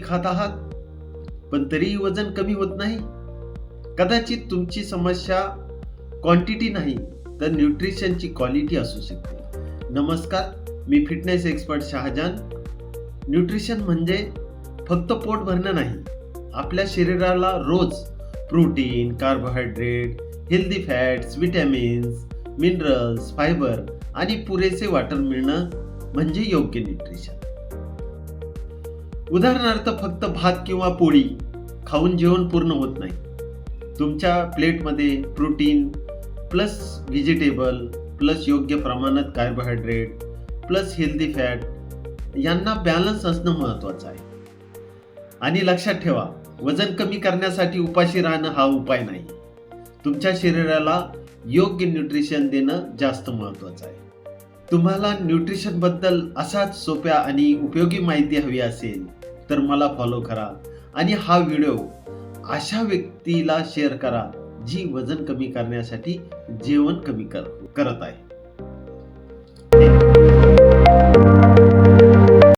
खात आहात पण तरीही वजन कमी होत नाही? कदाचित तुमची समस्या क्वांटिटी नाही तर न्यूट्रिशनची क्वालिटी असू शकते. नमस्कार, मी फिटनेस एक्सपर्ट शहाजान. न्यूट्रिशन म्हणजे फक्त पोट भरणं नाही, आपल्या शरीराला रोज protein, carbohydrate, healthy fats, vitamins, minerals, fibre आणि पुरेसे वॉटर मिळणं म्हणजे योग्य न्यूट्रिशन. उदाहरणार्थ फक्त भात किंवा पोळी खाऊन जेवण पूर्ण होत नाही. तुमच्या प्लेटमध्ये प्रोटीन प्लस व्हेजिटेबल प्लस योग्य प्रमाणात कार्बोहायड्रेट प्लस हेल्दी फॅट यांना बॅलन्स असणं महत्त्वाचं आहे. आणि लक्षात ठेवा, वजन कमी करण्यासाठी उपाशी राहणं हा उपाय नाही. तुमच्या शरीराला योग्य न्यूट्रिशन देणं जास्त महत्त्वाचं आहे. तुम्हाला न्यूट्रिशन बद्दल असाच सोप्या आणि उपयोगी माहिती हवी असेल तर मला फॉलो करा आणि हा व्हिडिओ अशा व्यक्तीला शेअर करा जी वजन कमी करण्यासाठी जेवण कमी करत आहे.